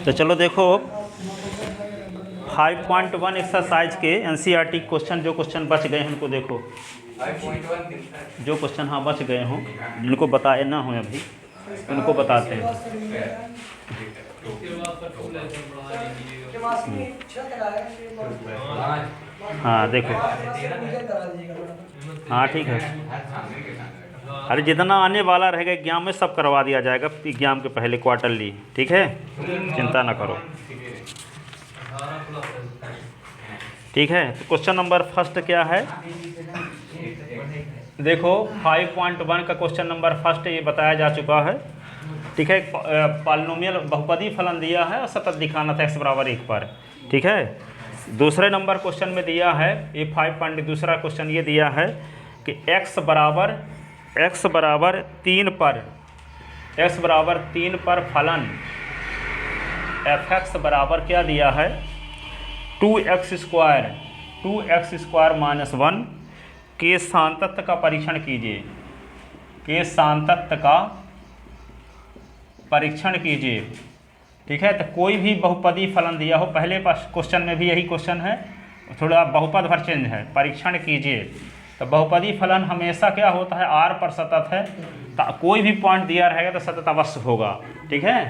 तो चलो देखो 5.1 एक्सरसाइज के एनसीईआरटी क्वेश्चन, जो क्वेश्चन बच गए हैं उनको देखो। 5.1 जो क्वेश्चन हाँ बच गए हों, जिनको बताए ना हो अभी, उनको बताते हैं। हाँ देखो, हाँ ठीक है। अरे जितना आने वाला रहेगा एग्जाम में सब करवा दिया जाएगा एग्जाम के पहले क्वार्टरली, ठीक है, चिंता ना करो, ठीक है। तो क्वेश्चन नंबर फर्स्ट क्या है, देखो 5.1 का क्वेश्चन नंबर फर्स्ट ये बताया जा चुका है, ठीक है। पॉलिनोमियल बहुपदी फलन दिया है और सतत दिखाना था x बराबर 1 पर, ठीक है। दूसरे नंबर क्वेश्चन में दिया है ये 5. दूसरा क्वेश्चन ये दिया है कि x बराबर 3 पर फलन f(x) बराबर क्या दिया है 2x स्क्वायर माइनस 1 के सांतत्य का परीक्षण कीजिए, के सांतत्य का परीक्षण कीजिए, ठीक है। तो कोई भी बहुपदी फलन दिया हो, पहले क्वेश्चन में भी यही क्वेश्चन है, थोड़ा बहुपद भर चेंज है, परीक्षण कीजिए। तो बहुपदी फलन हमेशा क्या होता है r पर सतत है, तो कोई भी पॉइंट दिया रहेगा तो सतत अवश्य होगा, ठीक है।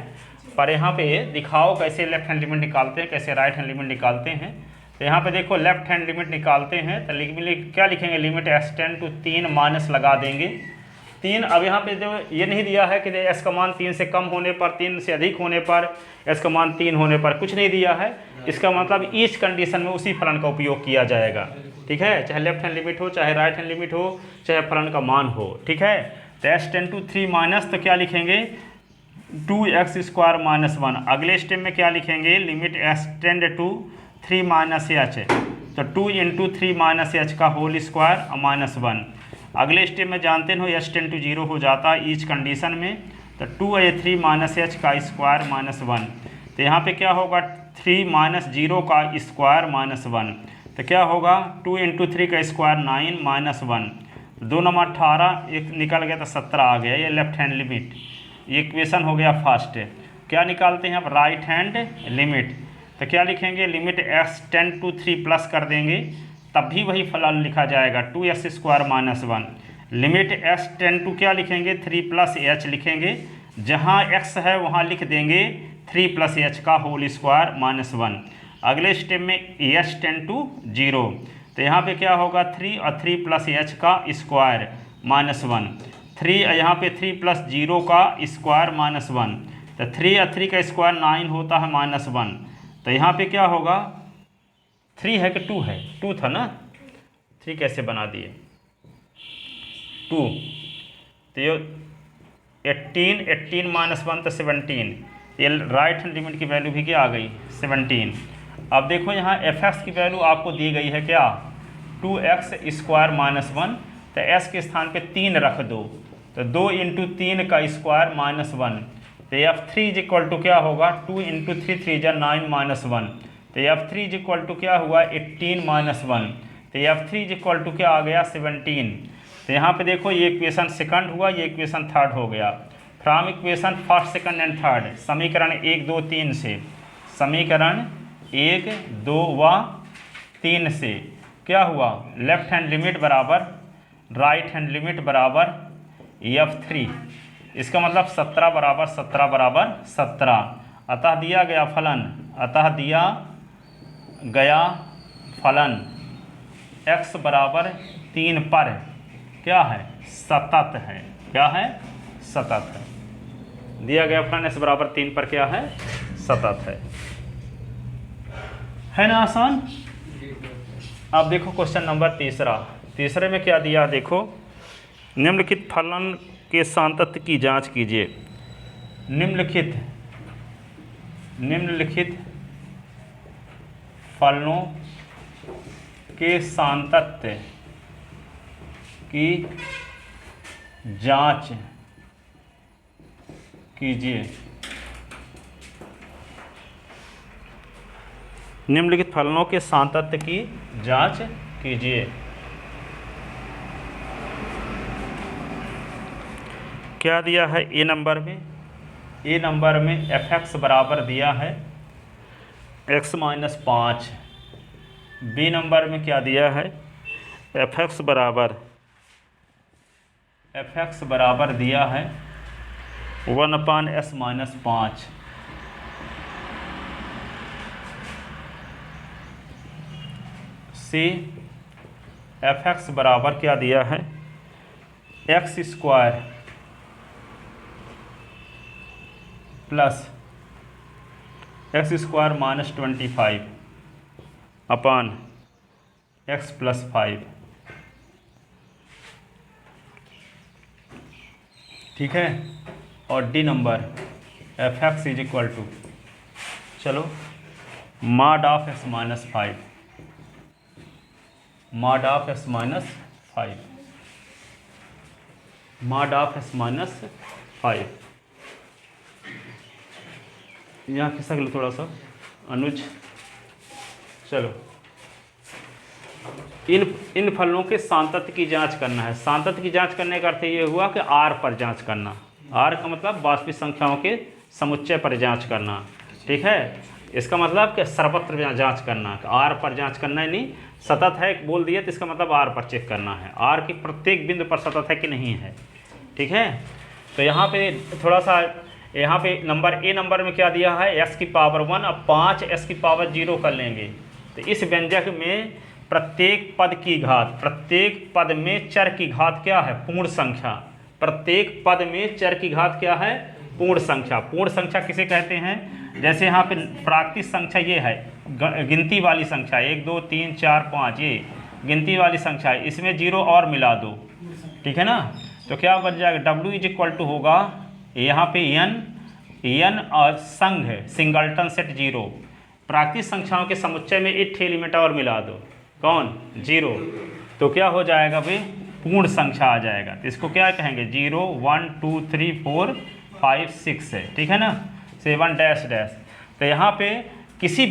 पर यहाँ पे दिखाओ कैसे लेफ्ट हैंड लिमिट निकालते हैं, कैसे राइट हैंड लिमिट निकालते हैं। तो यहाँ पे देखो लेफ्ट हैंड लिमिट निकालते हैं तो क्या लिखेंगे, limit x tend to 3 minus लगा देंगे 3। अब यहाँ पे जो ये नहीं दिया है कि s का मान 3 से कम होने पर, 3 से अधिक होने पर, s का मान 3 होने पर, कुछ नहीं दिया है। इसका मतलब इस कंडीशन में उसी फलन का उपयोग किया जाएगा, ठीक है, चाहे लेफ्ट हैंड लिमिट हो, चाहे राइट हैंड लिमिट हो, चाहे फलन का मान हो, ठीक है। तो s टेंड टू 3 माइनस, तो क्या लिखेंगे 2x स्क्वायर माइनस 1। अगले स्टेप में क्या लिखेंगे, limit s tend to 3 minus h, तो 2 इंटू 3 माइनस h का होल स्क्वायर माइनस 1। अगले स्टेप में जानते हो h टेंड टू 0 हो जाता है ईच कंडीशन में, तो 2 माइनस h का स्क्वायर माइनस 1। तो यहाँ पे क्या होगा 3 माइनस 0 का स्क्वायर माइनस 1, तो क्या होगा 2 इंटू 3 का स्क्वायर 9 माइनस 1, 2 नंबर 18, एक निकल गया तो 17 आ गया, ये लेफ्ट हैंड लिमिट, ये इक्वेशन हो गया फर्स्ट। क्या निकालते हैं अब, राइट हैंड लिमिट। तो क्या लिखेंगे, limit x tend to 3 plus कर देंगे, तब भी वही फलन लिखा जाएगा 2x square minus 1। Limit x tend to क्या लिखेंगे 3 प्लस h लिखेंगे, जहाँ x है वहाँ लिख देंगे 3 प्लस h का होल स्क्वायर माइनस 1। अगले स्टेप में h टेंड टू 0, तो यहाँ पे क्या होगा 3 और 3 प्लस h का स्क्वायर माइनस 1, 3 यहाँ पे 3 प्लस 0 का स्क्वायर माइनस 1, तो 3 और 3 का स्क्वायर 9 होता है माइनस 1। तो यहाँ पे क्या होगा 3 है कि 2 है, 2 था ना, 3 कैसे बना दिए 2, तो ये 18 माइनस 1 तो 17, ये राइट हैंड लिमिट की वैल्यू भी क्या आ गई 17। अब देखो यहाँ f(x) की वैल्यू आपको दी गई है क्या 2x स्क्वायर माइनस 1, तो s के स्थान पे 3 रख दो, तो 2 इंटू 3 का स्क्वायर माइनस 1, तो f3 इज इक्वल टू क्या होगा 2 इंटू 3 3 जा 9 माइनस 1, तो f3 इज इक्वल टू क्या हुआ 18 माइनस 1, तो f3 इज इक्वल टू क्या आ गया 17। तो यहाँ पे देखो ये इक्वेशन सेकंड हुआ, ये इक्वेशन थर्ड हो गया। From equation first second and third, समीकरण 1 2 3 से, समीकरण 1 2 व 3 से क्या हुआ, लेफ्ट हैंड लिमिट बराबर राइट हैंड लिमिट बराबर f3, इसका मतलब 17 बराबर 17, अतः दिया गया फलन x बराबर 3 पर क्या है सतत है, क्या है सतत है। दिया गया फलन x बराबर 3 पर क्या है सतत है ना, आसान। अब देखो क्वेश्चन नंबर तीसरे में क्या दिया, देखो निम्नलिखित फलन के सांतत्य की जांच कीजिए। निम्नलिखित फलनों के सांतत्य की जांच कीजिए। निम्नलिखित फलनों के सांतत्य की जांच कीजिए। क्या दिया है ए नंबर में, ए नंबर में f(x) बराबर दिया है x माइनस 5। बी नंबर में क्या दिया है, एफ एक्स बराबर दिया है 1/s minus 5। C F x बराबर क्या दिया है, x square plus x square minus 25 upon x plus 5। ठीक है। और the number F x is equal to, चलो mod of x minus 5, mod of x minus 5, mod of x minus 5। यहाँ खिसक लो थोड़ा सा अनुज। चलो इन फलनों के सांतत्य की जांच करना है। सांतत्य की जांच करने का अर्थ ये हुआ कि आर पर जांच करना। आर का मतलब वास्तविक संख्याओं के समुच्चय पर जांच करना। ठीक है, इसका मतलब कि सर्वत्र जांच करना, आर पर जांच करना है। नहीं, सतत है बोल दिया तो इसका मतलब आर पर चेक करना है, आर की प्रत्येक बिंदु पर सतत है कि नहीं है। ठीक है, तो यहाँ पे थोड़ा सा, यहाँ पे ए नंबर में क्या दिया है, x की पावर 1। अब 5 s की पावर 0 कर लेंगे तो इस व्यंजक में प्रत्येक पद की घात, प्रत्येक पद में चर की घात क्या है, पूर्ण संख्या। प्रत्येक पद में चर की घात क्या है, पूर्ण संख्या। पूर्ण संख्या किसे कहते हैं, जैसे यहाँ पे प्राकृतिक संख्या ये है, गिनती वाली संख्या 1 2 3 4 5, ये गिनती वाली संख्या है, इसमें 0 और मिला दो। ठीक है ना, तो क्या बन जाएगा, W इज इक्वल टू होगा यहाँ पे n और संघ सिंगल्टन सेट 0। प्राकृतिक संख्याओं के समुच्चय में एक एलिमेंट और मिला दो, कौन, 0, तो क्या हो जाएगा भाई, पूर्ण संख्या आ जाएगा। तो इसको क्या कहेंगे, 0 1 2 3 4 5 6 है। ठीक है ना, 7 डैश डैश। तो यहाँ पे किसी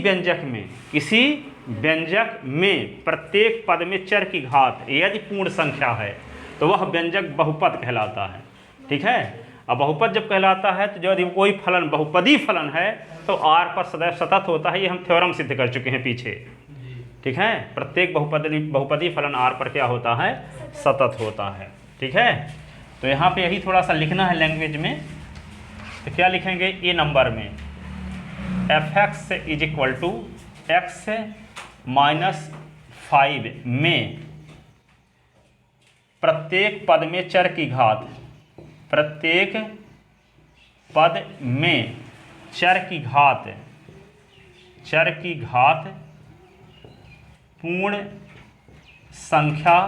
व्यंजक में प्रत्येक पद में चर की घात यदि पूर्ण संख्या है तो वह व्यंजक बहुपद कहलाता है। ठीक है, अब बहुपद जब कहलाता है तो यदि कोई फलन बहुपदी फलन है तो आर पर सदैव सतत होता है। ये हम थ्योरम सिद्ध कर चुके हैं पीछे। ठीक है, प्रत्येक बहुपदी फलन आर पर क्या होता है, सतत होता है। ठीक है, तो यहाँ पे यही थोड़ा सा लिखना है लैंग्वेज में। तो क्या लिखेंगे, ए नंबर में F x is equal to X minus 5 में प्रत्येक पद में चर की घात, प्रत्येक पद में चर की घात पूर्ण संख्या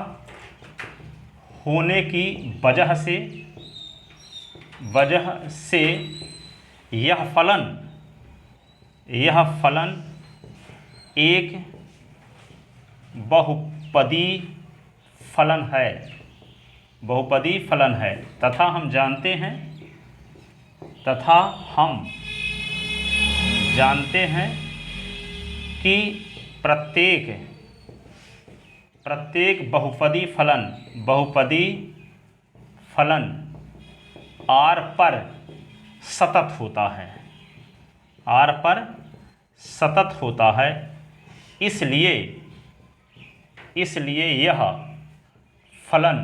होने की वजह से यह फलन एक बहुपदी फलन है तथा हम जानते हैं कि प्रत्येक बहुपदी फलन आर पर सतत होता है। इसलिए यह फलन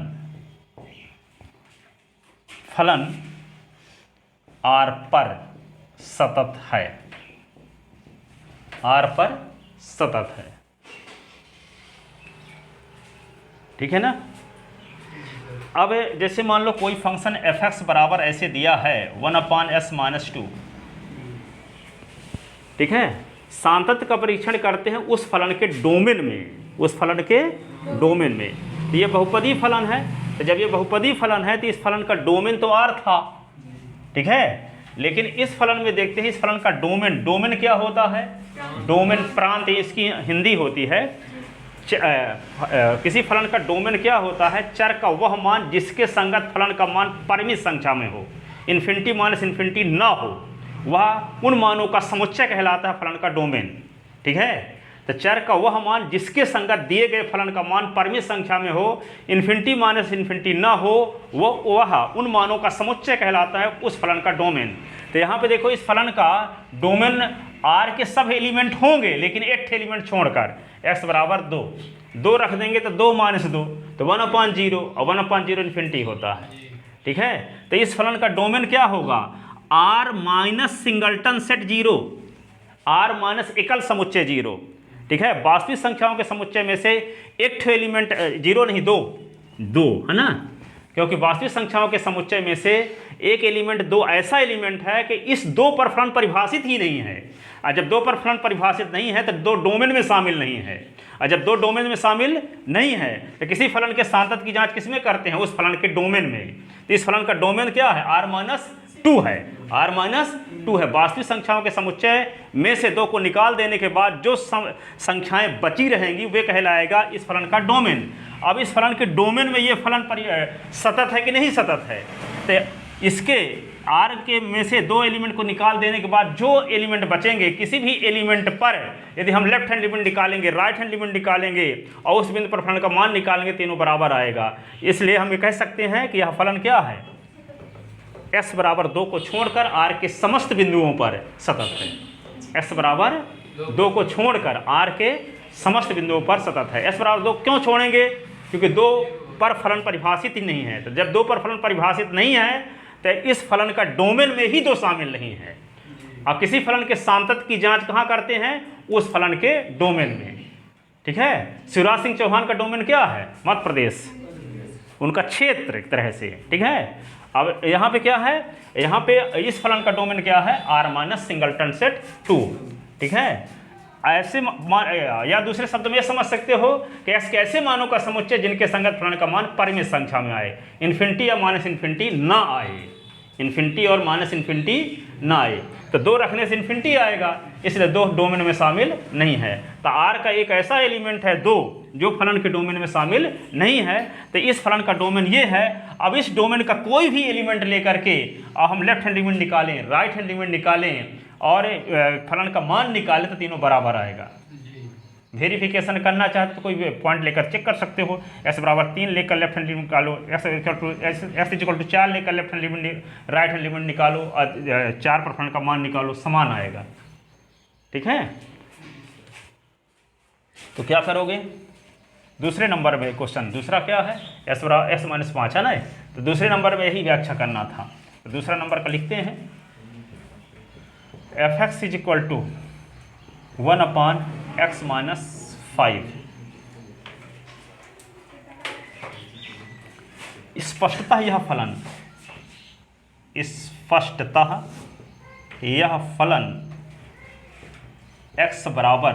आर पर सतत है, ठीक है ना। अब जैसे मान लो कोई फंक्शन एफ एक्स बराबर ऐसे दिया है 1/s माइनस 2। ठीक है, सांतत्य का परीक्षण करते हैं उस फलन के डोमेन में, तो ये बहुपदी फलन है। तो जब ये बहुपदी फलन है तो इस फलन का डोमेन तो आर था। ठीक है, लेकिन इस फलन में देखते हैं इस फलन का डोमेन क्या होता है, डोमेन प्रांत इसकी हिंदी होती है। किसी फलन का डोमेन क्या होता है, चर का वह मान जिसके संगत फलन का मान परिमित संख्या में हो, इन्फिनिटी माइनस इन्फिनिटी ना हो, वह उन मानों का समुच्चय कहलाता है फलन का डोमेन। ठीक है, तो चर का वह मान जिसके संगत दिए गए फलन का मान परिमित संख्या में हो, इन्फिनिटी माइनस इन्फिनिटी ना हो, वह उन मानों का समुच्चय कहलाता है उस फलन का डोमेन। तो यहाँ पे देखो इस फलन का डोमेन आर के सब एलिमेंट होंगे लेकिन एक एलिमेंट छोड़कर, x बराबर 2 रख देंगे तो 2 - 2 तो 1/0 और 1/0 इन्फिनिटी होता है। ठीक है, तो इस फलन का डोमेन क्या होगा, r minus singleton set 0, r minus एकल समुच्चय 0। ठीक है, वास्तविक संख्याओं के समुच्चय में से एक ठो एलिमेंट 0 नहीं 2 है ना, क्योंकि वास्तविक संख्याओं के समुच्चय में से एक एलिमेंट 2 ऐसा एलिमेंट है कि इस 2 पर फलन परिभाषित ही नहीं है, और जब 2 पर फलन परिभाषित नहीं है तो 2 डोमेन में शामिल नहीं है, और जब 2 डोमेन में शामिल नहीं है तो किसी फलन के सांतत की जांच किस में करते हैं, उस फलन के डोमेन में। तो इस फलन का डोमेन क्या है, r-2 है, r-2 है। वास्तविक संख्याओं के समुच्चय में से 2 को निकाल देने के बाद जो संख्याएं बची रहेंगी वे कहलाएगा इस फलन का डोमेन। अब इस फलन के डोमेन में ये फलन सतत है कि नहीं सतत है, तो इसके r के में से 2 एलिमेंट को निकाल देने के बाद जो एलिमेंट बचेंगे, किसी भी एलिमेंट पर यदि हम लेफ्ट हैंड एलिमेंट निकालेंगे, राइट हैंड एलिमेंट निकालेंगे और उस बिंदु पर फलन का मान निकालेंगे, तीनों बराबर आएगा। इसलिए हम ये कह सकते हैं कि यह फलन क्या है, s बराबर 2 को छोड़कर r के समस्त बिंदुओं पर सतत है। s बराबर 2 को छोड़कर r के समस्त बिंदुओं पर सतत है। s बराबर 2 क्यों छोड़ेंगे, क्योंकि 2 पर फलन परिभाषित ही नहीं है। तो जब 2 पर फलन परिभाषित नहीं है तो इस फलन का डोमेन में ही 2 शामिल नहीं है। अब किसी फलन के सांतत की जांच कहाँ करते हैं, उस फलन के डोमेन में। ठीक है, शिवराज सिंह चौहान का डोमेन क्या है, मध्य प्रदेश, उनका क्षेत्र एक तरह से। ठीक है, अब यहाँ पे क्या है, यहाँ पे इस फलन का डोमेन क्या है, r माइनस सिंगल्टन सेट 2। ठीक है, ऐसे या दूसरे शब्द में यह समझ सकते हो कि s के ऐसे मानों का समुच्चय जिनके संगत फलन का मान परिमित संख्या में आए, इन्फिनिटी या माइनस इन्फिनिटी ना आए, इन्फिनिटी और माइनस इन्फिनिटी ना आए। तो 2 रखने से इन्फिनिटी आएगा, इसलिए 2 डोमेन में शामिल नहीं है। तो r का एक ऐसा एलिमेंट है 2 जो फलन के डोमेन में शामिल नहीं है, तो इस फलन का डोमेन ये है। अब इस डोमेन का कोई भी एलिमेंट लेकर के और हम लेफ्ट हैंड एलिमेंट निकालें, राइट हैंड एलिमेंट निकालें और फलन का मान निकालें तो तीनों बराबर आएगा। वेरिफिकेशन करना चाहते तो कोई पॉइंट लेकर चेक कर सकते हो। s बराबर 3 लेकर लेफ्ट हैंड एलिमेंट निकालो, s 4 लेकर left hand element right hand element निकालो और 4 पर फलन का मान निकालो, समान आएगा। ठीक है, तो क्या करोगे, दूसरे नंबर में क्वेश्चन दूसरा क्या है, s बराबर s-5 है ना, तो दूसरे नंबर में यही व्याख्या करना था। तो दूसरा नंबर का लिखते हैं f(x) = 1/x-5। स्पष्टतः यह फलन, स्पष्टतः यह फलन x बराबर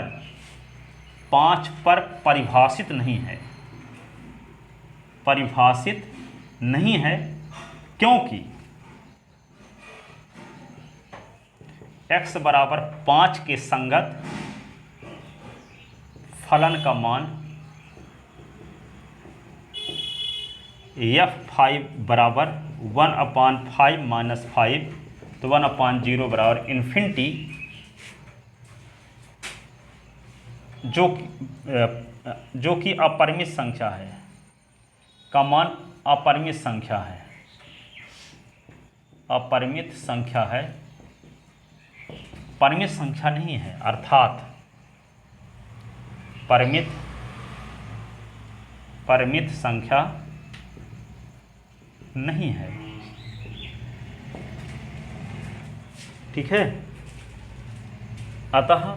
5 पर परिभाषित नहीं है, परिभाषित नहीं है, क्योंकि x बराबर 5 के संगत फलन का मान f(5) बराबर 1/5 - 5, तो 1/0 बराबर इन्फिनिटी, जो कि अपरिमित संख्या है, का मान अपरिमित संख्या है, अपरिमित संख्या है, परिमित संख्या नहीं है, अर्थात परिमित संख्या नहीं है। ठीक है, अतः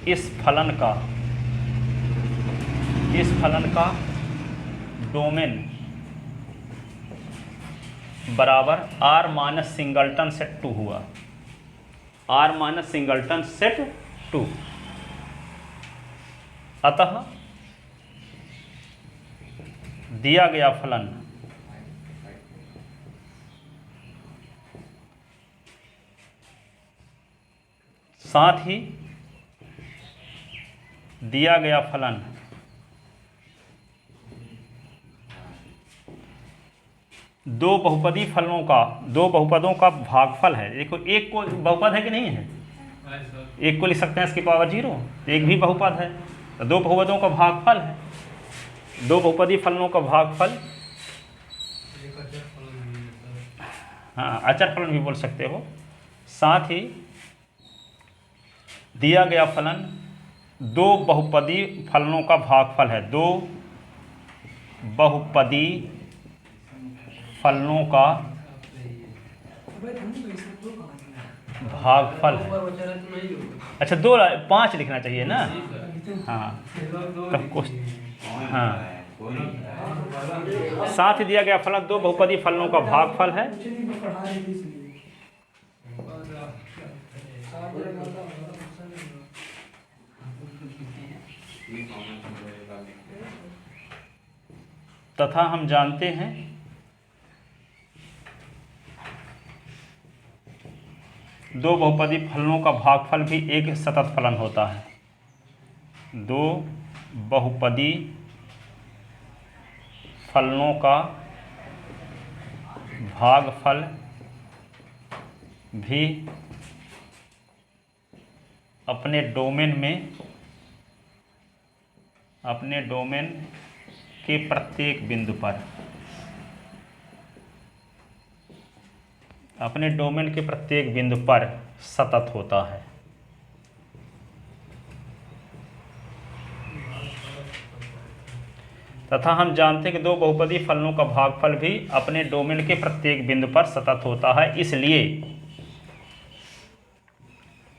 इस फलन का डोमेन बराबर r माइनस सिंगल्टन सेट 2 हुआ, r माइनस सिंगल्टन सेट 2। अतः दिया गया फलन साथ ही दिया गया फलन दो बहुपदों का भागफल है। देखो, एक को बहुपद है कि नहीं है, एक को लिख सकते हैं इसकी पावर 0, एक भी बहुपद है, तो 2 बहुपदों का भागफल है, 2 बहुपदी फलनों का भागफल, हाँ अचर फलन भी बोल सकते हो, साथ ही दिया गया फलन दो बहुपदी फलनों का भागफल है। दो बहुपदी फलनों का भागफल है। अच्छा, 5 लिखना चाहिए ना। हाँ तब हाँ, साथ ही दिया गया फलन दो बहुपदी फलनों का भागफल है। तथा हम जानते हैं दो बहुपदी फलनों का भागफल भी एक सतत फलन होता है। दो बहुपदी फलनों का भागफल भी अपने डोमेन के प्रत्येक बिंदु पर सतत होता है। तथा हम जानते हैं कि दो बहुपदी फलनों का भागफल भी अपने डोमेन के प्रत्येक बिंदु पर सतत होता है। इसलिए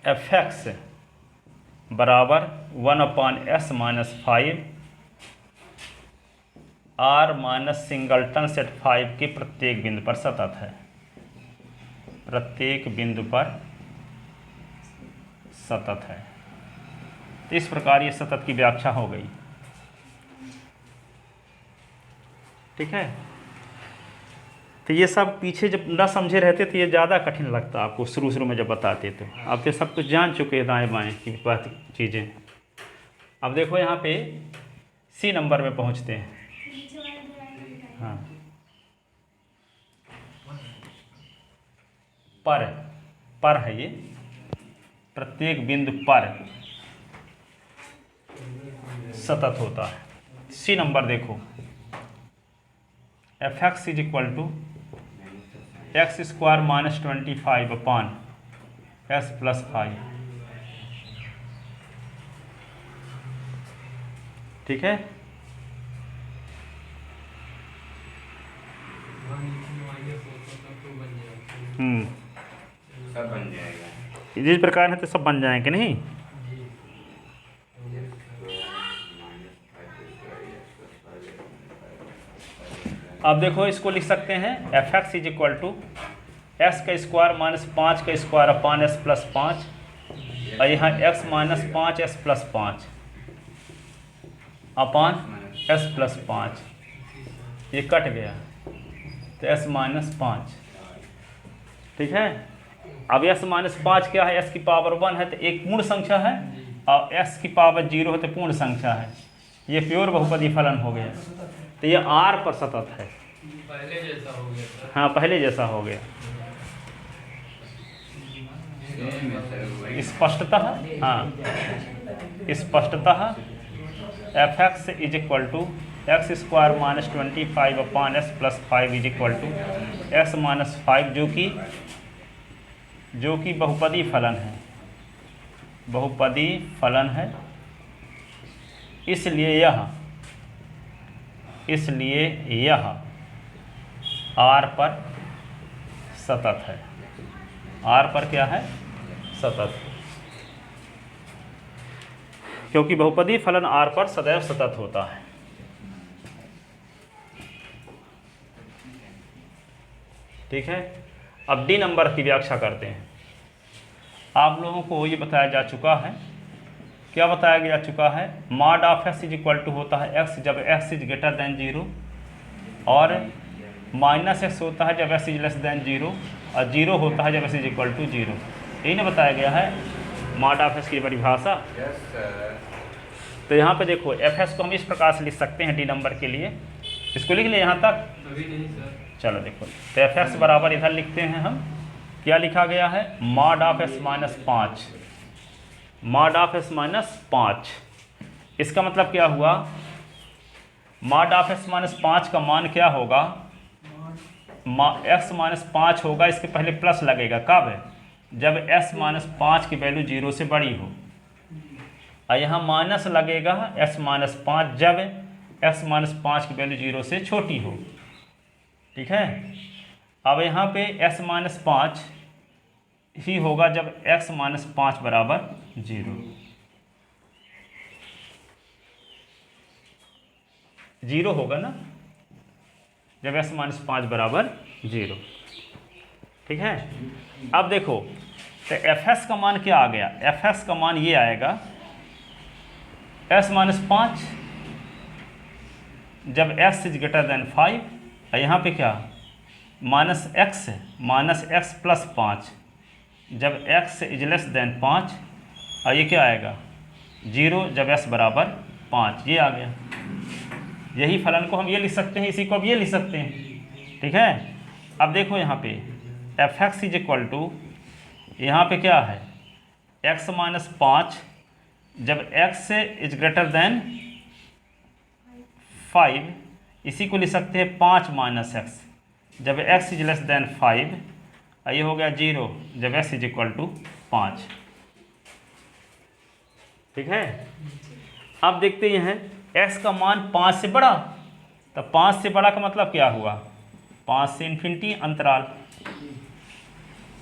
f(x) बराबर 1/s-5 r minus singleton set 5 के प्रत्येक बिंदु पर सतत है। प्रत्येक बिंदु पर सतत है। तो इस प्रकार ये सतत की व्याख्या हो गई। ठीक है। तो ये सब पीछे जब ना समझे रहते तो ये ज़्यादा कठिन लगता आपको, शुरू में जब बताते तो। अब तो सब कुछ जान चुके हैं दाएँ बाएँ की बात चीज़ें। अब देखो यहाँ पे सी नंबर में पहुँचते हैं। हाँ, पर है ये, प्रत्येक बिंदु पर सतत होता है। सी नंबर देखो, f(x) = x² - 25/s+5। ठीक है। सब बन जाएगा। जिस प्रकार है तो सब बन जाएंगे नहीं। अब देखो इसको लिख सकते हैं f(x) = x² - 5/s+5 और यहाँ x - 5s+5/s+5 ये कट गया तो s-5। ठीक है। अब s-5 क्या है? s की पावर 1 है तो एक पूर्ण संख्या है, और s की पावर 0 है तो पूर्ण संख्या है। ये प्योर बहुपदी फलन हो गया। तो ये r पर सतत है। पहले जैसा हो गया सर। हाँ, पहले जैसा हो गया स्पष्टतः। हाँ, स्पष्टतः f(x) = x² - 25/s+5 = x-5 जो कि बहुपदी फलन है। इसलिए यह r पर सतत है। r पर क्या है? सतत। क्योंकि बहुपदी फलन r पर सदैव सतत होता है। ठीक है। अब डी नंबर की व्याख्या करते हैं। आप लोगों को ये बताया जा चुका है। क्या बताया जा चुका है? mod of x = होता है x जब x > 0 और -x होता है जब x > 0 और 0 होता है जब x = 0। यही ना बताया गया है mod of x की परिभाषा। तो यहाँ पे देखो f(x) को हम इस प्रकार से लिख सकते हैं डी नंबर के लिए। इसको लिख ले यहाँ तक। अभी नहीं सर। चलो देखो, तो f(x) बराबर इधर लिखते हैं हम। क्या लिखा गया है? mod of s - 5। mod of s - 5। इसका मतलब क्या हुआ? mod of s - 5 का मान क्या होगा? x - 5 होगा, इसके पहले प्लस लगेगा। कब है? जब s माइनस 5 की वैल्यू 0 से बड़ी हो, और यहाँ माइनस लगेगा s माइनस 5 जब s माइनस 5 की वैल्यू 0 से छोटी हो। ठीक है, अब यहाँ पे s माइनस 5 ही होगा जब x माइनस 5 बराबर 0। 0 होगा ना जब s माइनस 5 बराबर 0। ठीक है, अब देखो तो fs का मान क्या आ गया, fs का मान ये आएगा s माइनस 5 जब x इज ग्रेटर देन 5, और यहाँ पे क्या माइनस x प्लस 5 जब x इज लेस देन 5, और ये क्या आएगा 0 जब s बराबर 5। ये आ गया। यही फलन को हम ये लिख सकते हैं, इसी को अब ये लिख सकते हैं। ठीक है, अब देखो यहाँ पे fx इज इक्वल टू, यहाँ पे क्या है x माइनस 5 जब x इज ग्रेटर देन 5, इसी को लिख सकते हैं 5 माइनस x जब x इज लेस देन 5, ये हो गया 0 जब s इज इक्वल टू 5। ठीक है, अब देखते हैं s का मान 5 से बड़ा, तो 5 से बड़ा का मतलब क्या हुआ 5 से इन्फिनिटी अंतराल।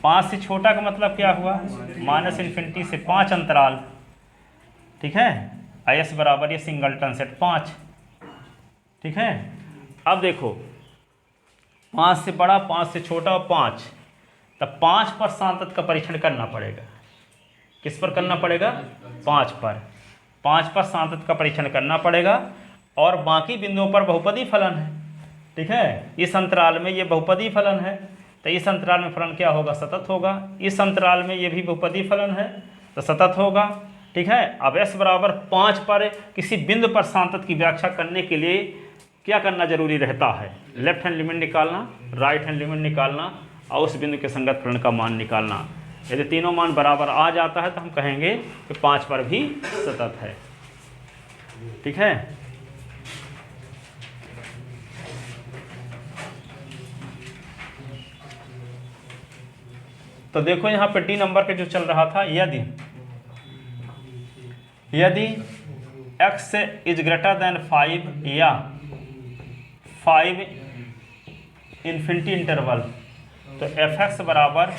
5 से छोटा का मतलब क्या हुआ माइनस इन्फिनिटी से 5 अंतराल। ठीक है, s बराबर ये सिंगलटन सेट 5। ठीक है, अब देखो 5 से बड़ा 5 से छोटा 5, तब 5 पर सांतत का परीक्षण करना पड़ेगा। किस पर करना पड़ेगा 5 पर। 5 पर सांतत का परीक्षण करना पड़ेगा, और बाकी बिंदुओं पर बहुपदी फलन है। ठीक है, इस अंतराल में ये बहुपदी फलन है, तो इस अंतराल में फलन क्या होगा सतत होगा। इस अंतराल में ये भी बहुपदी फलन है तो सतत होगा। ठीक है, अब s बराबर 5 पर किसी बिंदु पर सांतत की व्याख्या करने के लिए क्या करना जरूरी रहता है, लेफ्ट हैंड लिमिट निकालना, राइट हैंड लिमिट निकालना, और उस बिंदु के संगत फलन का मान निकालना। यदि तीनों मान बराबर आ जाता है तो हम कहेंगे कि 5 पर भी सतत है। ठीक है, तो देखो यहाँ पे डी नंबर के जो चल रहा था, यदि x इज ग्रेटर देन 5 या 5 इन्फिनिटी इंटरवल, तो fx बराबर,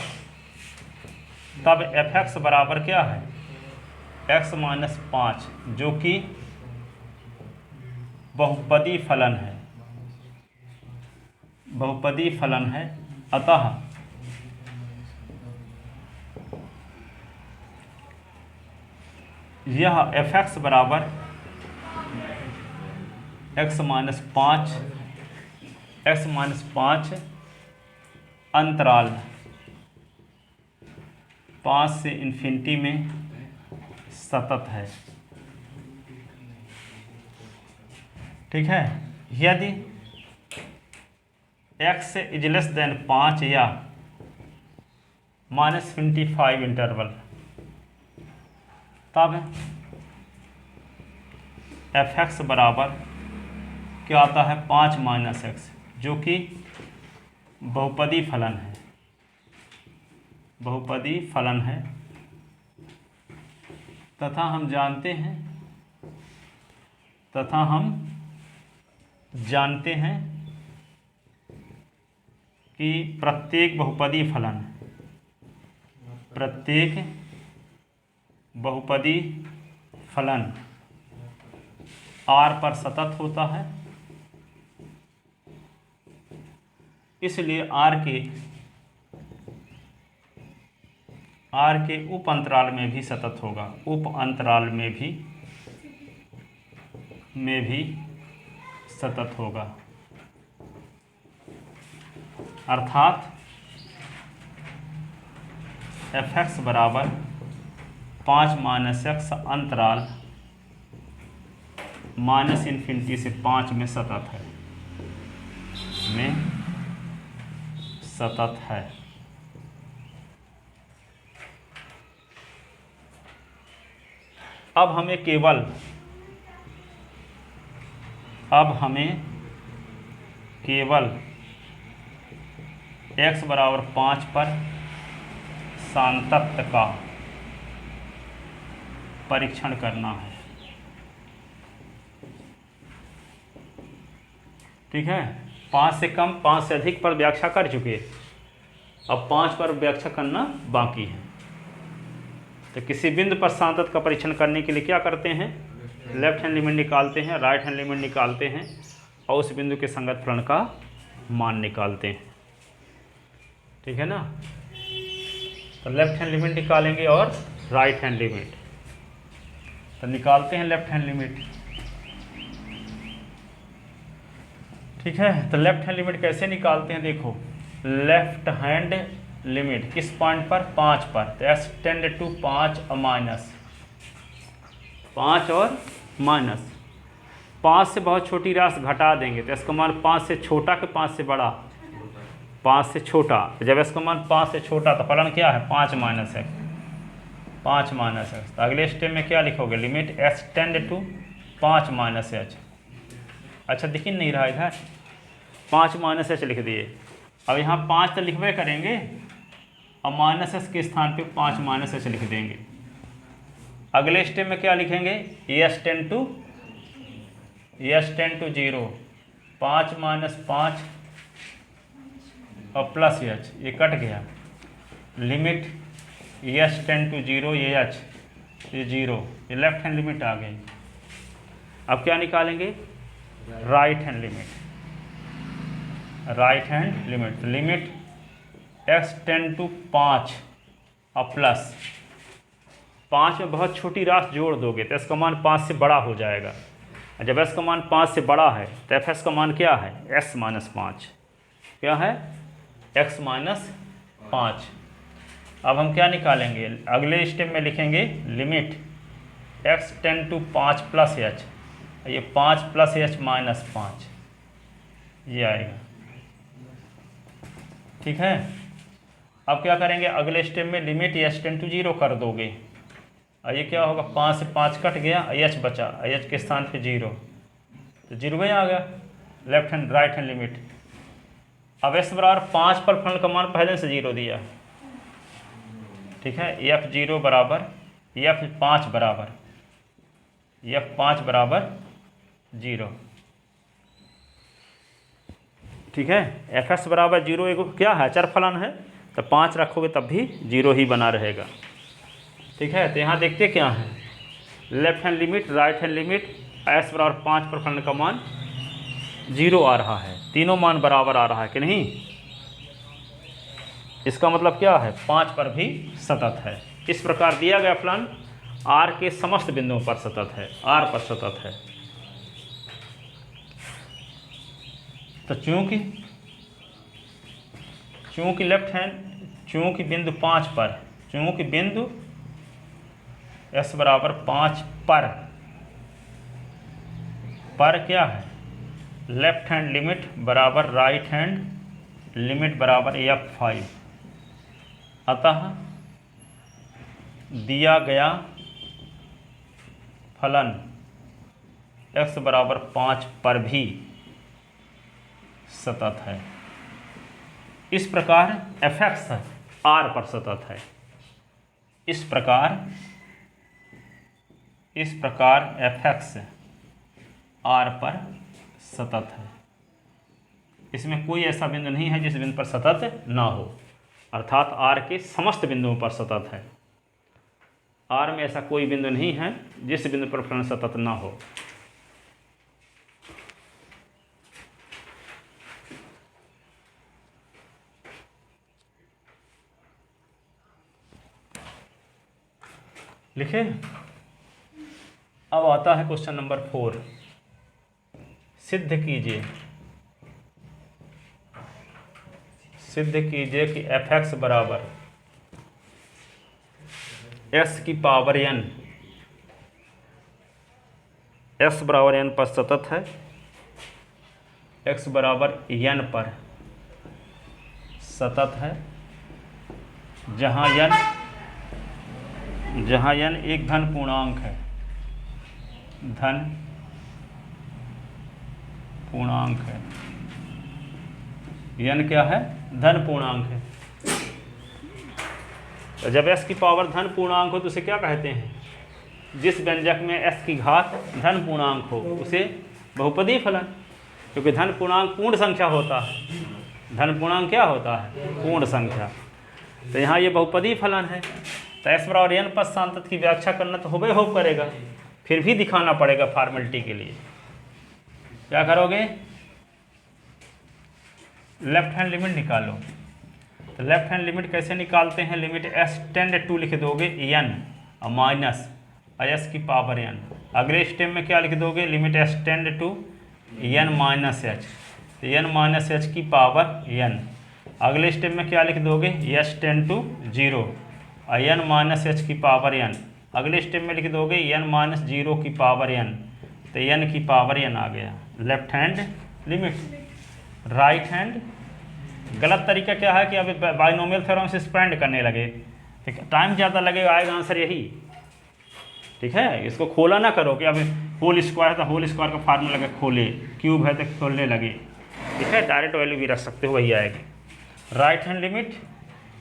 तब fx बराबर क्या है x माइनस 5 जो कि बहुपदी फलन है, बहुपदी फलन है। अतः यह fx बराबर x माइनस 5 अंतराल 5 से इन्फिनिटी में सतत है। ठीक है, यदि x इज लेस देन 5 या माइनस 25 इंटरवल, तब fx बराबर क्या आता है 5 माइनस x जो कि बहुपदी फलन है, बहुपदी फलन है। तथा हम जानते हैं कि प्रत्येक बहुपदी फलन R पर सतत होता है, इसलिए R के उप अंतराल में भी सतत होगा, उप अंतराल में भी सतत होगा। अर्थात fx बराबर 5 माइनस x अंतराल माइनस इन्फिनिटी से 5 में सतत है, अब हमें केवल x बराबर 5 पर सांतत्य का परीक्षण करना है। ठीक है, 5 से कम 5 से अधिक पर व्याख्या कर चुके, अब 5 पर व्याख्या करना बाकी है। तो किसी बिंदु पर सांतत्य का परीक्षण करने के लिए क्या करते हैं, लेफ्ट हैंड लिमिट निकालते हैं, राइट हैंड लिमिट निकालते हैं और उस बिंदु के संगत फलन का मान निकालते हैं। ठीक है ना, तो लेफ्ट हैंड लिमिट निकालेंगे और राइट हैंड लिमिट। तो निकालते हैं लेफ्ट हैंड लिमिट। ठीक है, तो लेफ्ट हैंड लिमिट कैसे निकालते हैं, देखो लेफ्ट हैंड लिमिट किस पॉइंट पर, 5 पर, तो एस टेंड टू 5 और माइनस 5 और माइनस 5 से बहुत छोटी राशि घटा देंगे तो इसका मान 5 से छोटा कि 5 से बड़ा, 5 से छोटा। तो जब इसका मान 5 से छोटा तो फलन क्या है, 5 माइनस एक्स, 5 माइनस एक्स। तो अगले स्टेप में क्या लिखोगे, limit S tend to 5 minus H. अच्छा दिख नहीं रहा इधर, 5 माइनस एच लिख दिए। अब यहाँ 5 तो लिखवे करेंगे और माइनस एच के स्थान पे 5 माइनस एच लिख देंगे। अगले स्टेप में क्या लिखेंगे, एस टेन टू 0, 5 माइनस 5 और प्लस एच, ये कट गया। लिमिट एस टेन टू 0, ये एच, ये 0, ये लेफ्ट हैंड लिमिट आ गई। अब क्या निकालेंगे, right hand limit. Right hand limit, limit X tend to 5 और प्लस 5 में बहुत छोटी राशि जोड़ दोगे तो इसका मान 5 से बड़ा हो जाएगा। जब एस का मान 5 से बड़ा है तो एफ एस का मान क्या है, एक्स माइनस 5। क्या है, एक्स माइनस 5। अब हम क्या निकालेंगे, अगले स्टेप में लिखेंगे limit X tend to 5 plus H, ये 5 प्लस एच माइनस 5, ये आएगा। ठीक है, अब क्या करेंगे, अगले स्टेप में लिमिट एच टेन टू 0 कर दोगे और ये क्या होगा, 5 से 5 कट गया, एच बचा, एच के स्थान पे 0, तो 0 में आ गया left hand right hand limit. अब एस बराबर 5 पर फलन का मान पहले से 0 दिया। ठीक है, एफ 0 बराबर एफ 5 बराबर एफ 5 बराबर 0। ठीक है, एफ एस बराबर 0 एक क्या है, अचर फलन है, तो 5 रखोगे तब भी 0 ही बना रहेगा। ठीक है, तो यहाँ देखते क्या है, left hand limit right hand limit, S बराबर 5 पर फलन का मान 0 आ रहा है, तीनों मान बराबर आ रहा है कि नहीं। इसका मतलब क्या है, 5 पर भी सतत है। इस प्रकार दिया गया फलन आर के समस्त बिंदुओं पर सतत है, आर पर सतत है। तो चूंकि लेफ्ट हैंड, चूंकि बिंदु 5 पर, चूंकि बिंदु एस बराबर 5 पर क्या है, लेफ्ट हैंड लिमिट बराबर राइट हैंड लिमिट बराबर F5। अतः दिया गया फलन x बराबर 5 पर भी सतत है। इस प्रकार fx r पर सतत है। इस प्रकार fx r पर सतत है। इसमें कोई ऐसा बिंदु नहीं है जिस बिंदु पर सतत ना हो, अर्थात r के समस्त बिंदुओं पर सतत है। r में ऐसा कोई बिंदु नहीं है जिस बिंदु पर फलन सतत ना हो। लिखे। अब आता है क्वेश्चन नंबर 4। सिद्ध कीजिए कि fx बराबर x की पावर n, x बराबर n पर सतत है, x बराबर n पर सतत है, जहाँ n एक धन पूर्णांक है, धन पूर्णांक है। n क्या है, धन पूर्णांक है। तो जब s की पावर धन पूर्णांक हो तो उसे क्या कहते हैं? जिस व्यंजक में s की घात धन पूर्णांक हो उसे बहुपदी फलन, क्योंकि धन पूर्णांक पूर्ण संख्या होता है। धन पूर्णांक क्या होता है? पूर्ण संख्या। तो यहाँ ये बहुपदी फलन है। तो s बराबर n पर सांतत की व्याख्या करना तो होबे हो करेगा, फिर भी दिखाना पड़ेगा फॉर्मेलिटी के लिए। क्या करोगे? लेफ्ट हैंड लिमिट निकालो। तो लेफ्ट हैंड लिमिट कैसे निकालते हैं? लिमिट s टेंड टू लिख दोगे n और माइनस s की पावर n। अगले स्टेप में क्या लिख दोगे? Limit s tend to n minus h, तो n माइनस h की पावर n। अगले स्टेप में क्या लिख दोगे? s टेंड टू 0 और n माइनस h की पावर n। अगले स्टेप में लिख दोगे n माइनस 0 की पावर n, तो n की पावर n आ गया left hand limit. Right hand गलत तरीका क्या है कि अब बाइनोमियल थ्योरम से स्पेंड करने लगे, ठीक है, टाइम ज़्यादा लगेगा, आएगा आंसर यही, ठीक है। इसको खोला ना करो कि अब होल स्क्वायर है तो होल स्क्वायर का फार्मूला लगे खोले, क्यूब है तो खोलने लगे, ठीक है। डायरेक्ट वैल्यू भी रख सकते हो, वही आएगी। राइट हैंड लिमिट,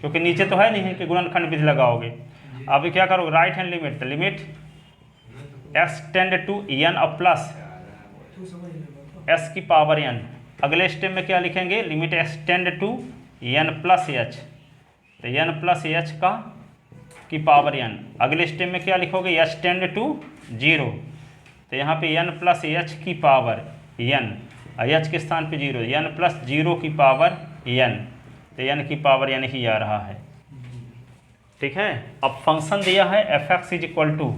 क्योंकि नीचे तो है नहीं कि गुणनखंड विधि लगाओगे। अभी क्या करोगे? राइट हैंड लिमिट, तो limit s tend to n और प्लस s की पावर n। अगले स्टेप में क्या लिखेंगे? Limit s tend to n plus h, तो n प्लस h का की पावर n। अगले स्टेप में क्या लिखोगे? s टेंड टू 0, तो यहाँ पे n प्लस h की पावर n और h के स्थान पे 0, n प्लस 0 की पावर n, तो n की पावर n ही आ रहा है, ठीक है। अब फंक्शन दिया है f(x) is equal to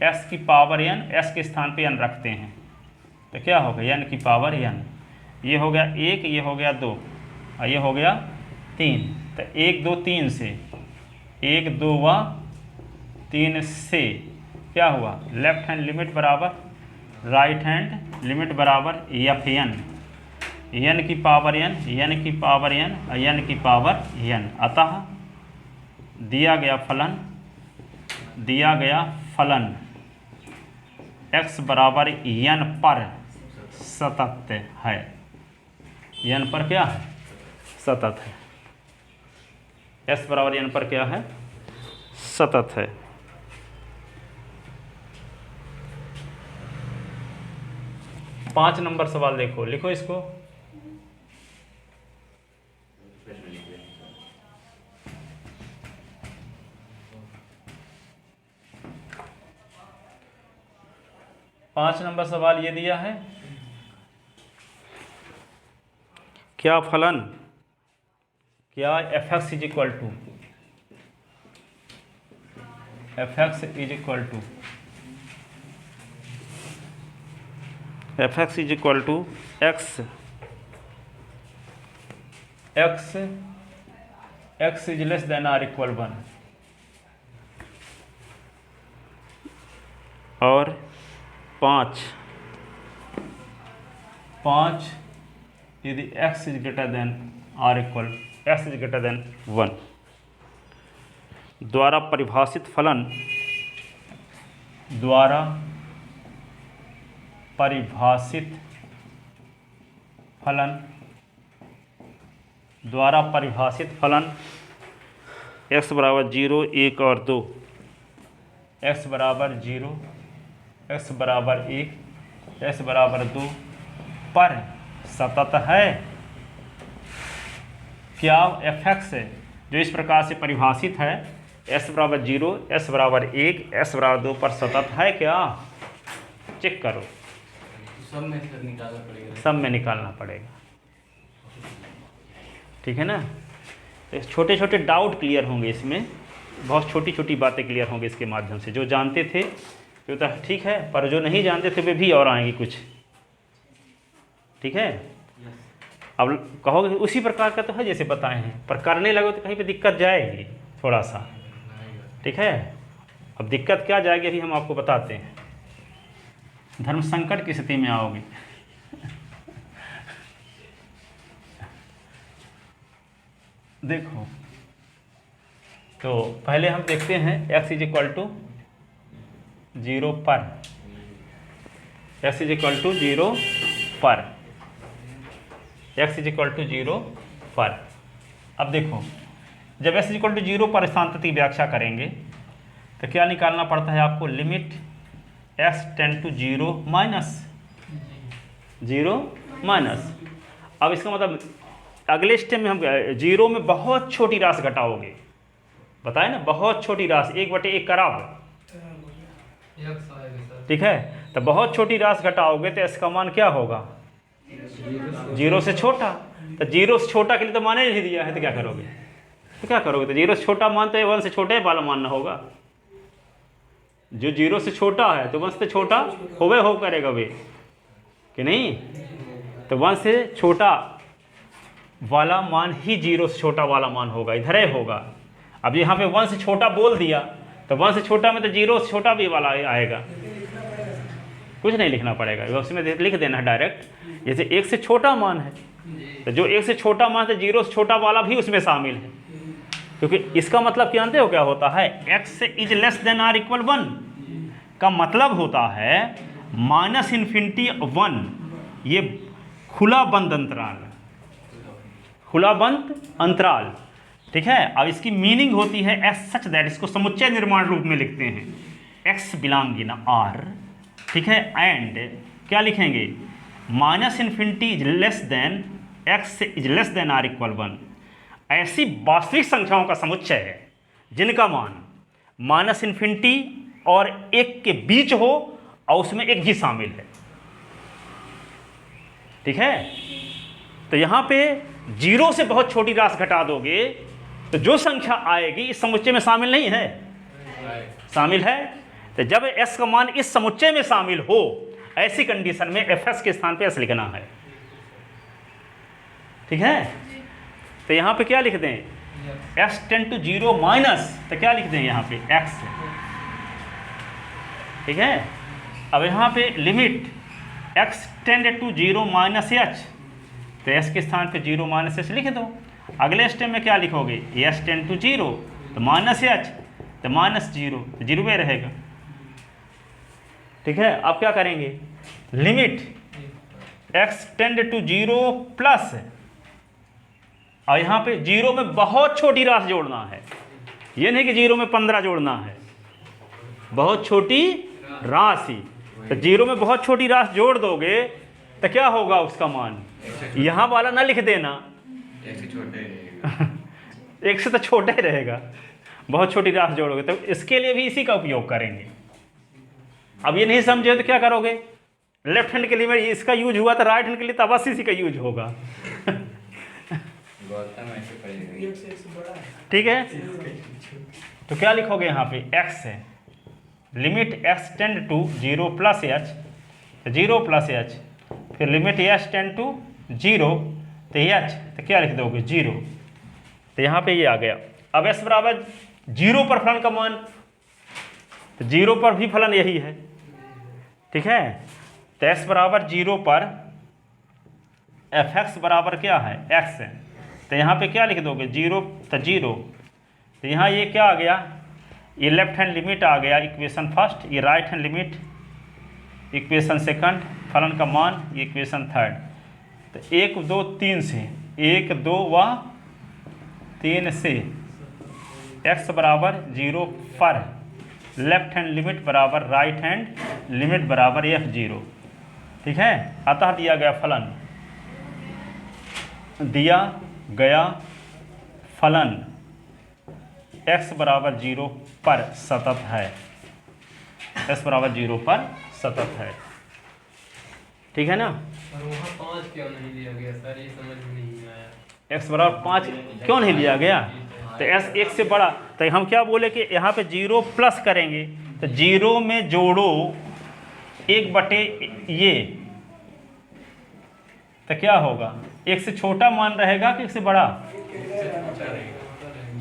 s की पावर n, s के स्थान पे n रखते हैं, तो क्या होगा? n की पावर n। ये हो गया 1, ये हो गया 2 और ये हो गया 3, तो 1 2 3 से 1 2 व 3 से क्या हुआ? लेफ्ट हैंड लिमिट बराबर राइट हैंड लिमिट बराबर fn, n की पावर n, n की पावर n और n की पावर n। अतः दिया गया फलन x बराबर n पर सतत है। n पर क्या है? सतत है। s बराबर n पर क्या है? सतत है। पाँच नंबर सवाल देखो, लिखो इसको। पाँच नंबर सवाल ये दिया है, क्या फलन, क्या f(x) is equal to f(x) is equal to f(x) is equal to x is less than or equal 1 और 5 यदि x is greater than or equal x is greater than 1 द्वारा परिभाषित फलन x बराबर 0 1 और 2, x बराबर 0 x बराबर 1 x बराबर 2 पर सतत है। क्या f(x) जो इस प्रकार से परिभाषित है s बराबर 0 s बराबर 1 s बराबर 2 पर सतत है क्या? चेक करो। सब में से निकालना पड़ेगा। सब में निकालना पड़ेगा, ठीक है ना। छोटे छोटे डाउट क्लियर होंगे इसमें, बहुत छोटी छोटी बातें क्लियर होंगी इसके माध्यम से। जो जानते थे वो तो ठीक है, पर जो नहीं जानते थे वे भी और आएंगे कुछ, ठीक है। अब कहोगे उसी प्रकार का तो है जैसे बताए हैं, पर करने लगो तो कहीं पे दिक्कत जाएगी थोड़ा सा, ठीक है। अब दिक्कत क्या जाएगी अभी हम आपको बताते हैं। धर्म संकट की स्थिति में आओगे। देखो तो पहले हम देखते हैं x इज इक्वल टू 0 पर, x इज इक्वल टू 0 पर, x इज इक्वल टू 0 पर। अब देखो जब s इक्वल टू 0 पर स्थानांतरित की व्याख्या करेंगे तो क्या निकालना पड़ता है आपको, limit s tend to 0 minus. अब इसका मतलब अगले स्टेप में हम 0 में बहुत छोटी राशि घटाओगे, बताए ना, बहुत छोटी राशि 1/1 कराब, ठीक है। तो बहुत छोटी राशि घटाओगे तो s का मान क्या होगा, 0 से छोटा। तो 0 से छोटा के लिए तो मान ही नहीं दिया है, तो क्या करोगे, तो 0 से छोटा मान तो 1 से छोटे वाला मानना होगा। जो 0 से छोटा है तो 1 से छोटा होवे हो करेगा वे कि नहीं, तो 1 से छोटा वाला मान ही 0 से छोटा वाला मान होगा, इधर ही होगा। अब यहाँ पे 1 से छोटा बोल दिया तो 1 से छोटा में तो 0 से छोटा भी वाला आएगा, कुछ नहीं लिखना पड़ेगा, उसमें लिख देना है डायरेक्ट। जैसे 1 से छोटा मान है तो जो 1 से छोटा मान तो 0 से छोटा वाला भी उसमें शामिल है, क्योंकि इसका मतलब जानते हो क्या होता है, x is less than or equal 1 का मतलब होता है -∞ 1, ये खुला बंद अंतराल, ठीक है। अब इसकी मीनिंग होती है एस सच दैट, इसको समुच्चय निर्माण रूप में लिखते हैं, x बिलोंग इन आर, ठीक है, एंड क्या लिखेंगे, -∞ is less than x is less than or equal 1, ऐसी वास्तविक संख्याओं का समुच्चय है जिनका मान -∞ और 1 के बीच हो और उसमें एक जी शामिल है, ठीक है। तो यहाँ पे 0 से बहुत छोटी राशि घटा दोगे तो जो संख्या आएगी इस समुच्चय में शामिल नहीं है, शामिल है। तो जब s का मान इस समुच्चय में शामिल हो, ऐसी कंडीशन में fs के स्थान पे s लिखना है, ठीक है। तो यहाँ पे क्या लिख दें, s टेंड टू 0 माइनस, तो क्या लिख दें यहाँ पे x, ठीक है। अब यहाँ पे limit x tend to 0 minus h, तो s के स्थान पे 0 माइनस h लिख दो। अगले स्टेप में क्या लिखोगे, s टेंड टू 0 तो माइनस h, तो -0 तो 0 में रहेगा, ठीक है। अब क्या करेंगे, limit x tend to 0 plus, और यहाँ पे 0 में बहुत छोटी राशि जोड़ना है, ये नहीं कि 0 में 15 जोड़ना है, बहुत छोटी राशि। तो 0 में बहुत छोटी राशि जोड़ दोगे तो क्या होगा उसका मान, यहाँ वाला ना लिख देना, 1 से तो छोटा ही रहेगा, बहुत छोटी राशि जोड़ोगे तो इसके लिए भी इसी का उपयोग करेंगे। अब ये नहीं समझे तो क्या करोगे, लेफ्ट हैंड के लिए इसका यूज हुआ तो राइट हैंड के लिए तो अवश्य इसी का यूज होगा, ठीक है। तो क्या लिखोगे यहाँ पे, x है, limit x tend to 0 plus h, 0 plus h, फिर लिमिट s टेंड टू 0 तो h, तो क्या लिख दोगे 0, तो यहाँ पे ये आ गया। अब s बराबर 0 पर फलन का मान, तो 0 पर भी फलन यही है, ठीक है। तो s बराबर 0 पर fx बराबर क्या है, x है, तो यहाँ पे क्या लिख दोगे 0, तो 0, तो यहाँ ये क्या आ गया, ये लेफ्ट हैंड लिमिट आ गया इक्वेशन फर्स्ट, ये right hand limit equation second, फलन का मान ये इक्वेशन थर्ड। तो 1 2 3 से 1 2 व 3 से x बराबर 0 पर लेफ्ट हैंड लिमिट बराबर राइट हैंड लिमिट बराबर f0, ठीक है। अतः दिया गया फलन, दिया गया फलन x बराबर 0 पर सतत है, x बराबर 0 पर सतत है, ठीक है ना। और वहाँ 5 क्यों नहीं लिया गया सर, ये समझ में नहीं आया। x बराबर 5 क्यों नहीं लिया गया, तो s 1 से बड़ा, तो हम क्या बोले कि यहाँ पे 0 प्लस करेंगे, तो 0 में जोड़ो 1 बटे ये, तो क्या होगा, 1 से छोटा मान रहेगा कि 1 से बड़ा,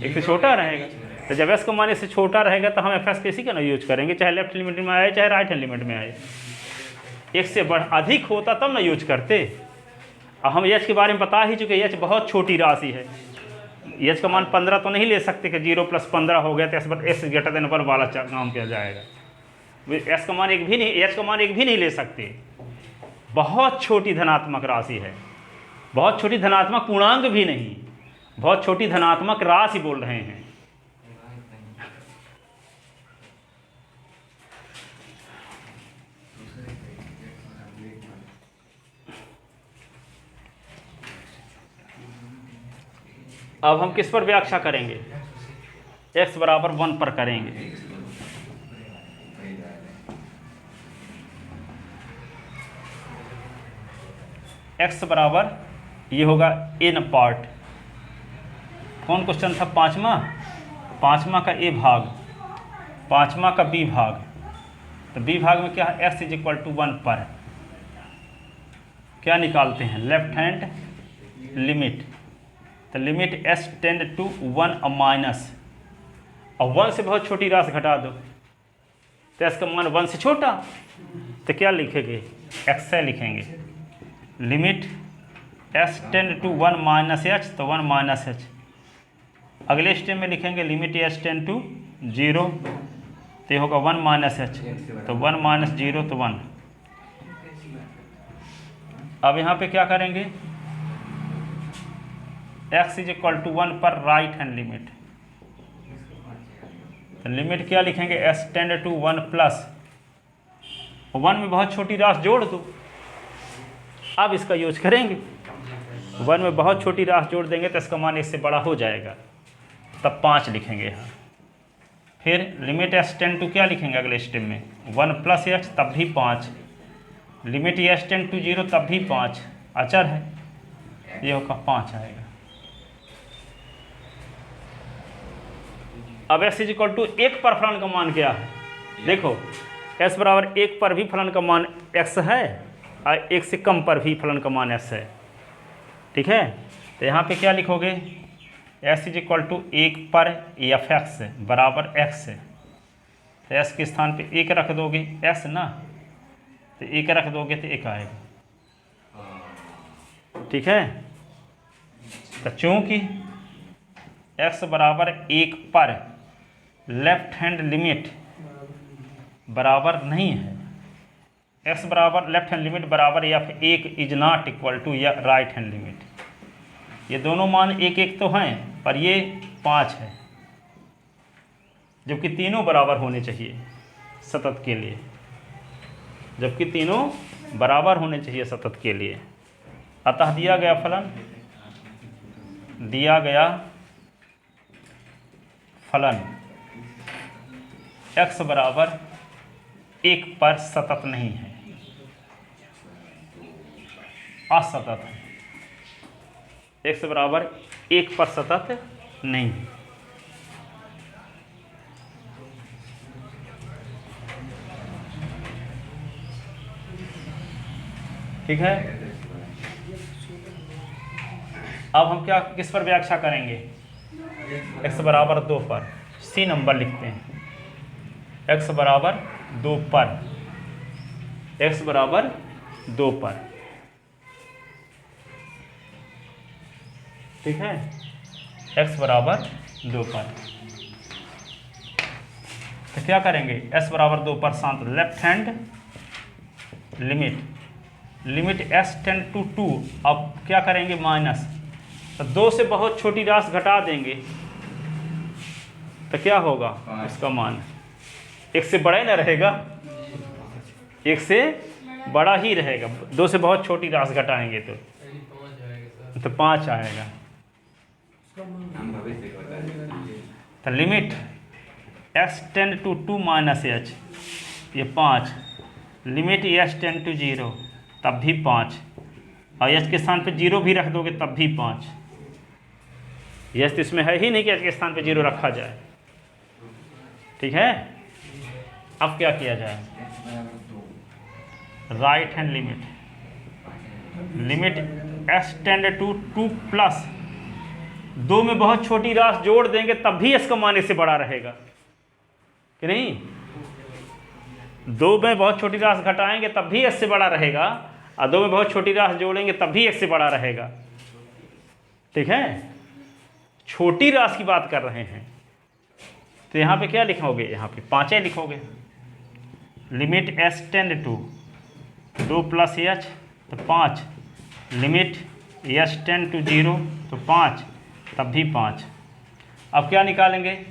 1 से छोटा रहेगा। तो जब s का मान 1 से छोटा रहेगा तो हम fs इसी का ना यूज करेंगे, चाहे लेफ्ट लिमिट में आए चाहे राइट हैंड लिमिट में आए। 1 से अधिक होता तब ना यूज करते। अब हम h के बारे में बता ही चुके, h बहुत छोटी राशि है, h का मान 15 तो नहीं ले सकते कि 0 + 15 हो गया तो s ग्रेटर देन 1 वाला काम किया जाएगा, h का मान एक भी नहीं ले सकते। बहुत छोटी धनात्मक राशि है, बहुत छोटी धनात्मक पूर्णांक भी नहीं, बहुत छोटी धनात्मक राशि बोल रहे हैं। अब हम किस पर व्याख्या करेंगे? x बराबर 1 पर करेंगे। x बराबर ये होगा n पार्ट। कौन क्वेश्चन था? पाँचवा का a भाग, पाँचवा का b भाग। तो b भाग में क्या है? x इज इक्वल टू 1 पर क्या निकालते हैं? Left hand limit. तो limit s tend to 1 minus, और 1 से बहुत छोटी राशि घटा दो तो s का मान 1 से छोटा, तो क्या लिखेंगे? x से लिखेंगे। Limit s tend to 1 minus h, तो 1 माइनस h। अगले स्टेप में लिखेंगे लिमिट s टेंड टू 0, तो ये होगा 1 माइनस h, तो 1 माइनस 0 तो 1। अब यहाँ पे क्या करेंगे? x इज इक्वल टू 1 पर राइट हैंड लिमिट। तो लिमिट क्या लिखेंगे? s टेंड टू 1 प्लस 1 में बहुत छोटी राशि जोड़ दो। अब इसका यूज करेंगे। 1 में बहुत छोटी राशि जोड़ देंगे तो इसका मान इससे बड़ा हो जाएगा, तब 5 लिखेंगे यहाँ। फिर लिमिट s टेंड टू क्या लिखेंगे अगले स्टेप में? 1 प्लस h, तब भी 5। लिमिट s टेंड टू 0, तब भी 5। अचर है, ये होगा 5 आएगा। अब x इज इक्वल टू 1 पर फलन का मान क्या है? देखो s बराबर 1 पर भी फलन का मान x है, और 1 से कम पर भी फलन का मान s है। ठीक है, तो यहाँ पे क्या लिखोगे? s इज इक्वल टू 1 पर f(x) बराबर x है। तो s के स्थान पे 1 रख दोगे, s ना, तो 1 रख दोगे तो 1 आएगा। ठीक है, तो चूँकि x बराबर 1 पर लेफ्ट हैंड लिमिट बराबर नहीं है, x बराबर लेफ्ट हैंड लिमिट बराबर f(1) is not equal to या राइट हैंड लिमिट। ये दोनों मान 1 तो हैं, पर ये 5 है, जबकि तीनों बराबर होने चाहिए सतत के लिए, जबकि तीनों बराबर होने चाहिए सतत के लिए। अतः दिया गया फलन, दिया गया फलन x बराबर 1 पर सतत नहीं है, असतत है। x बराबर 1 पर सतत नहीं है। ठीक है, अब हम क्या किस पर व्याख्या करेंगे? x बराबर 2 पर। सी नंबर लिखते हैं, x बराबर 2 पर, x बराबर 2 पर। ठीक है, x बराबर 2 पर। तो क्या करेंगे? s बराबर 2 पर शांत left hand limit, limit s tend to 2। अब क्या करेंगे? माइनस, तो 2 से बहुत छोटी राशि घटा देंगे तो क्या होगा? इसका मान 1 से बड़ा ही ना रहेगा, 1 से बड़ा ही रहेगा। 2 से बहुत छोटी राशि घटाएंगे तो 5 आएगा। तो limit s tend to 2 minus h, ये 5। लिमिट s टेंड टू 0, तब भी 5, और h के स्थान पे 0 भी रख दोगे तब भी 5। यह तो इसमें है ही नहीं कि h के स्थान पे 0 रखा जाए। ठीक है, अब क्या किया जाए? Right hand limit, limit s tend to 2 plus 2 में बहुत छोटी राशि जोड़ देंगे तब भी s का मान इससे बड़ा रहेगा कि नहीं? 2 में बहुत छोटी राशि घटाएंगे तब भी s से बड़ा रहेगा, और 2 में बहुत छोटी राशि जोड़ेंगे तब भी x से बड़ा रहेगा। ठीक है, छोटी राशि की बात कर रहे हैं। तो यहाँ पे क्या लिखोगे? यहाँ पे 5 लिखोगे। Limit s tend to 2 plus h, तो 5। लिमिट s टेंड टू 0, तो 5। तब भी 5। अब क्या निकालेंगे,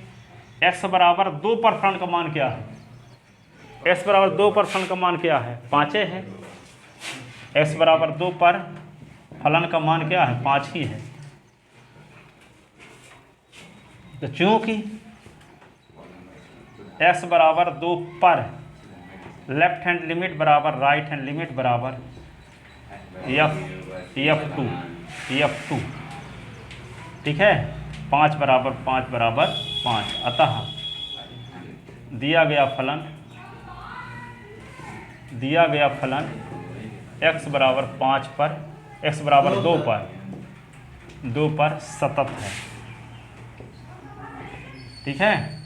x बराबर 2 पर फलन का मान क्या है, x बराबर 2 पर फलन का मान क्या है, 5 है। x बराबर 2 पर फलन का मान क्या है, 5 ही है। तो चूंकि x बराबर 2 पर लेफ्ट हैंड लिमिट बराबर राइट हैंड लिमिट बराबर f2, ठीक है, 5 बराबर 5 बराबर 5। अतः दिया गया फलन x बराबर 5 पर, x बराबर 2 पर सतत है, ठीक है।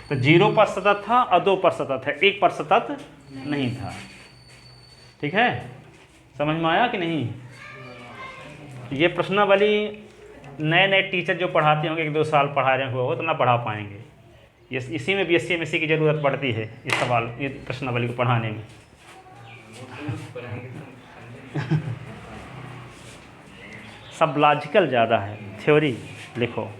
तो 0 पर सतत था और 2 पर सतत है, 1 पर सतत नहीं था, ठीक है। समझ में आया कि नहीं। ये प्रश्नावली नए टीचर जो पढ़ाते होंगे, 1-2 साल पढ़ा रहे हो तो ना पढ़ा पाएंगे। ये इसी में BSc MSc की ज़रूरत पड़ती है, इस सवाल ये प्रश्नावली को पढ़ाने में। सब लॉजिकल ज़्यादा है, थ्योरी लिखो।